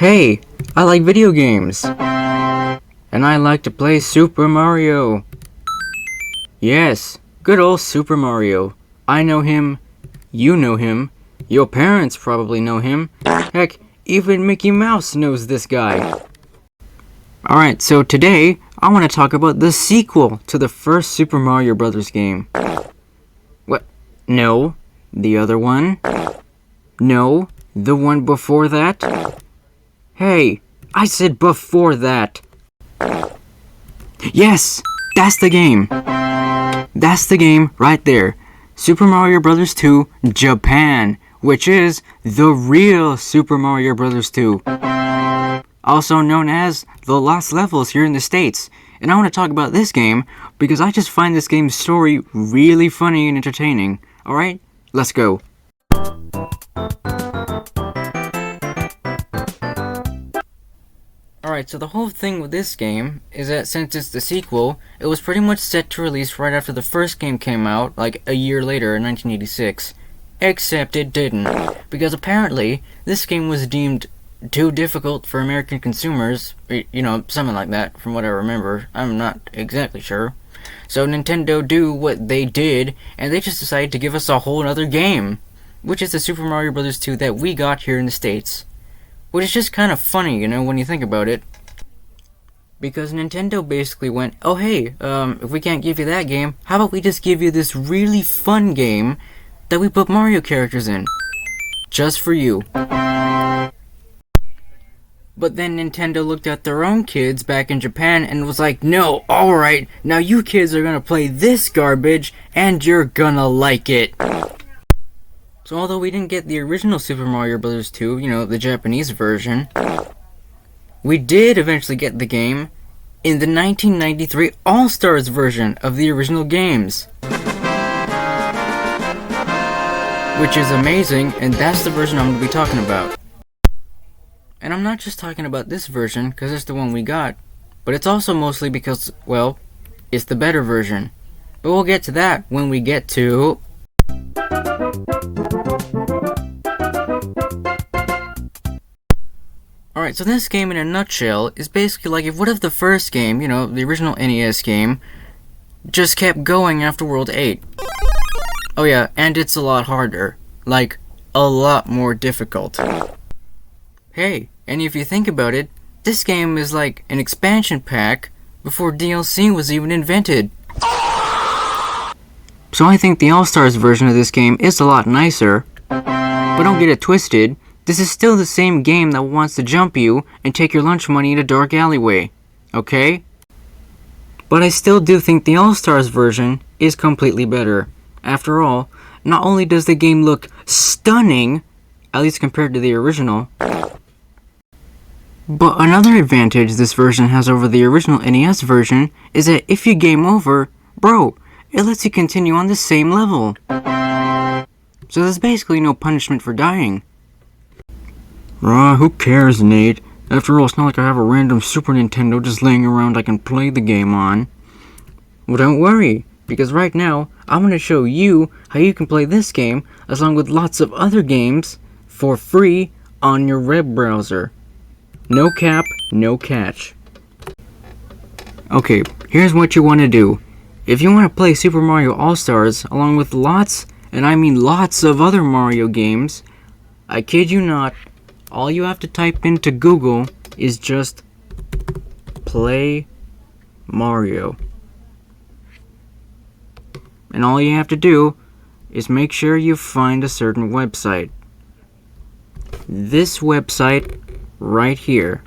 Hey, I like video games. And I like to play Super Mario. Yes, good old Super Mario. I know him, you know him, your parents probably know him. Heck, even Mickey Mouse knows this guy. Alright, so today, I want to talk about the sequel to the first Super Mario Bros. Game. What? No, the other one? No, the one before that? Hey, I said before that. Yes, that's the game. That's the game right there. Super Mario Bros. 2 Japan, which is the real Super Mario Bros. 2. Also known as the Lost Levels here in the States. And I want to talk about this game because I just find this game's story really funny and entertaining. Alright, let's go. Alright, so the whole thing with this game is that since it's the sequel, it was pretty much set to release right after the first game came out, like a year later in 1986. Except it didn't, because apparently this game was deemed too difficult for American consumers, you know, something like that, from what I remember. I'm not exactly sure. So Nintendo do what they did, and they just decided to give us a whole other game, which is the Super Mario Bros. 2 that we got here in the States. Which is just kind of funny, you know, when you think about it. Because Nintendo basically went, oh hey, if we can't give you that game, how about we just give you this really fun game that we put Mario characters in? Just for you. But then Nintendo looked at their own kids back in Japan and was like, no, alright, now you kids are gonna play this garbage and you're gonna like it. So although we didn't get the original Super Mario Bros. 2, you know, the Japanese version, we did eventually get the game in the 1993 All-Stars version of the original games. Which is amazing, and that's the version I'm going to be talking about. And I'm not just talking about this version, because it's the one we got, but it's also mostly because, well, it's the better version. But we'll get to that when we get to... Alright, so this game in a nutshell is basically like what if the first game, you know, the original NES game, just kept going after World 8. Oh yeah, and it's a lot harder. Like, a lot more difficult. Hey, and if you think about it, this game is like an expansion pack before DLC was even invented. So I think the All-Stars version of this game is a lot nicer. But don't get it twisted. This is still the same game that wants to jump you and take your lunch money in a dark alleyway, okay? But I still do think the All-Stars version is completely better. After all, not only does the game look stunning, at least compared to the original, but another advantage this version has over the original NES version is that if you game over, bro, it lets you continue on the same level. So there's basically no punishment for dying. Who cares, Nate? After all, it's not like I have a random Super Nintendo just laying around I can play the game on. Well, don't worry, because right now, I'm going to show you how you can play this game, along with lots of other games, for free on your web browser. No cap, no catch. Okay, here's what you want to do. If you want to play Super Mario All-Stars, along with lots, and I mean lots of other Mario games, I kid you not, all you have to type into Google is just play Mario. And all you have to do is make sure you find a certain website. This website right here.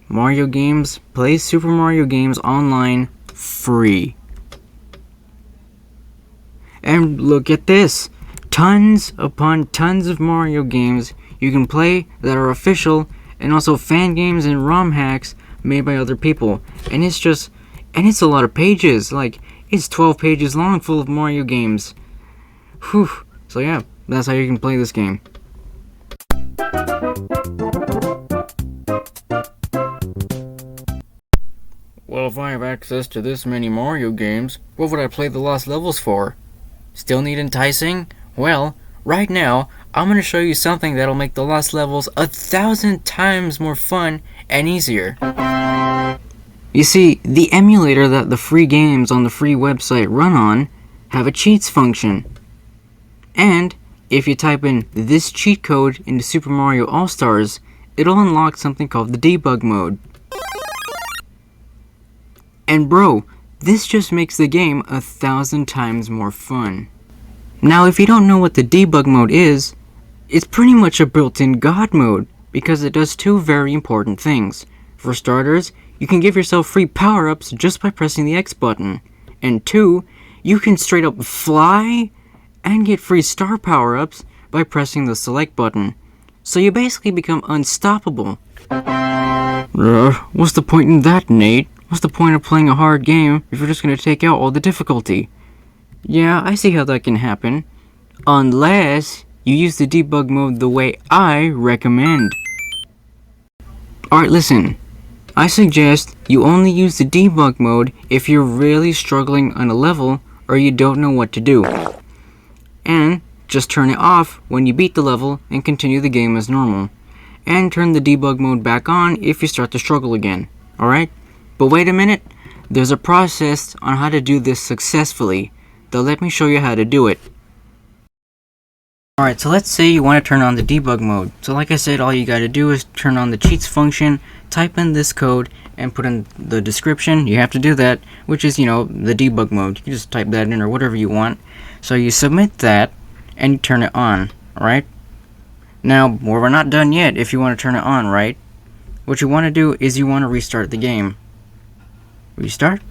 Mario Games, play Super Mario games online free. And look at this. Tons upon tons of Mario games you can play that are official, and also fan games and ROM hacks made by other people. And it's a lot of pages. Like, it's 12 pages long full of Mario games. Whew. So yeah, that's how you can play this game. Well, if I have access to this many Mario games, what would I play the Lost Levels for? Still need enticing? Well, right now, I'm going to show you something that'll make the lost levels 1,000 times more fun and easier. You see, the emulator that the free games on the free website run on have a cheats function. And if you type in this cheat code into Super Mario All-Stars, it'll unlock something called the debug mode. And bro, this just makes the game 1,000 times more fun. Now if you don't know what the debug mode is, it's pretty much a built-in God mode, because it does two very important things. For starters, you can give yourself free power-ups just by pressing the X button. And two, you can straight up fly and get free star power-ups by pressing the select button. So you basically become unstoppable. What's the point in that, Nate? What's the point of playing a hard game if you're just gonna take out all the difficulty? Yeah, I see how that can happen. Unless you use the debug mode the way I recommend. Alright, listen. I suggest you only use the debug mode if you're really struggling on a level or you don't know what to do. And just turn it off when you beat the level and continue the game as normal. And turn the debug mode back on if you start to struggle again. Alright? But wait a minute. There's a process on how to do this successfully. So let me show you how to do it. Alright, so let's say you want to turn on the debug mode. So like I said, all you gotta do is turn on the cheats function, type in this code, and put in the description. You have to do that, which is, the debug mode. You can just type that in or whatever you want. So you submit that, and you turn it on, alright? Now, we're not done yet if you want to turn it on, right? What you want to do is you want to restart the game. Restart?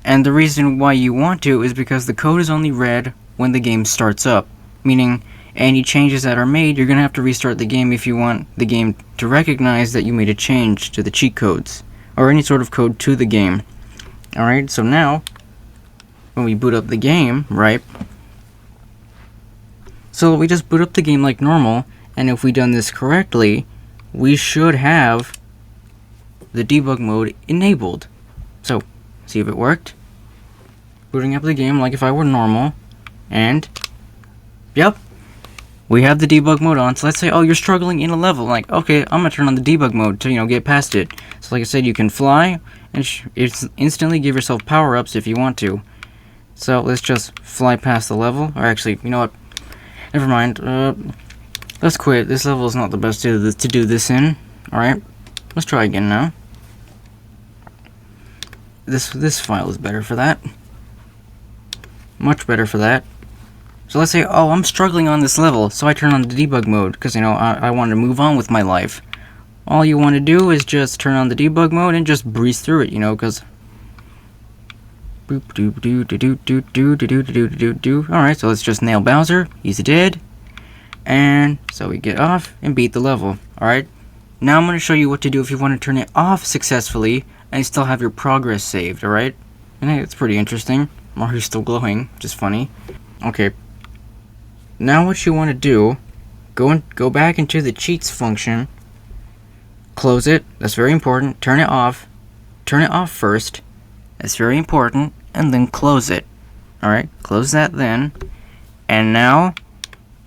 And the reason why you want to is because the code is only read when the game starts up. Meaning, any changes that are made, you're going to have to restart the game if you want the game to recognize that you made a change to the cheat codes, or any sort of code to the game. Alright, so now, when we boot up the game, right? So we just boot up the game like normal, and if we done this correctly, we should have the debug mode enabled. So, see if it worked. Booting up the game like if I were normal, and yep, we have the debug mode on. So let's say, oh, you're struggling in a level. Like, okay, I'm gonna turn on the debug mode to, get past it. So like I said, you can fly and instantly give yourself power-ups if you want to. So let's just fly past the level. Or actually, you know what? Never mind. Let's quit. This level is not the best to do this in. Alright, let's try again now. This file is better for that. Much better for that. So let's say, oh, I'm struggling on this level, so I turn on the debug mode, because, I want to move on with my life. All you want to do is just turn on the debug mode and just breeze through it, because... Alright, so let's just nail Bowser. He's dead. And so we get off and beat the level. Alright, now I'm going to show you what to do if you want to turn it off successfully and still have your progress saved, alright? And hey, it's pretty interesting. Mario's still glowing, which is funny. Okay. Now what you want to do, go back into the cheats function, close it, that's very important, turn it off first, that's very important, and then close it. Alright, close that then, and now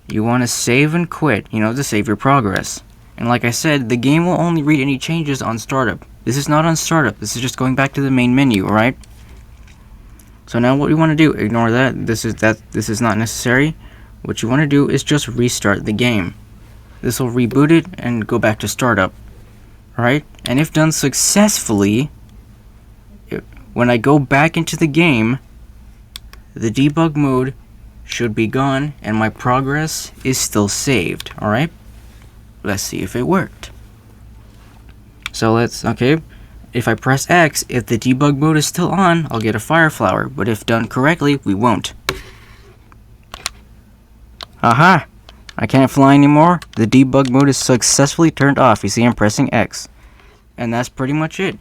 you want to save and quit, to save your progress. And like I said, the game will only read any changes on startup. This is not on startup, this is just going back to the main menu, alright? So now what you want to do, ignore that, this is not necessary. What you want to do is just restart the game. This will reboot it and go back to startup. Alright? And if done successfully, when I go back into the game, the debug mode should be gone and my progress is still saved. Alright? Let's see if it worked. So okay. If I press X, if the debug mode is still on, I'll get a fire flower. But if done correctly, we won't. Aha! I can't fly anymore. The debug mode is successfully turned off. You see I'm pressing X. And that's pretty much it.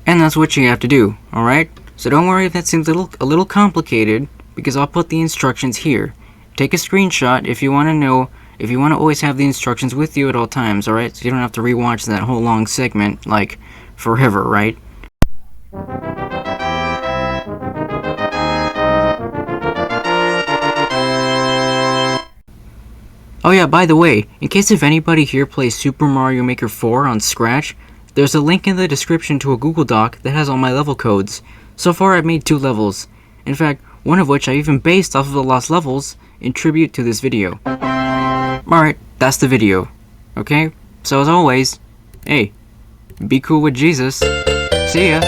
And that's what you have to do, alright? So don't worry if that seems a little complicated, because I'll put the instructions here. Take a screenshot if you want to always have the instructions with you at all times, alright? So you don't have to rewatch that whole long segment, like, forever, right? Oh yeah, by the way, in case if anybody here plays Super Mario Maker 4 on Scratch, there's a link in the description to a Google Doc that has all my level codes. So far I've made 2 levels. In fact, one of which I even based off of the lost levels in tribute to this video. Alright, that's the video. Okay? So as always, hey, be cool with Jesus. See ya!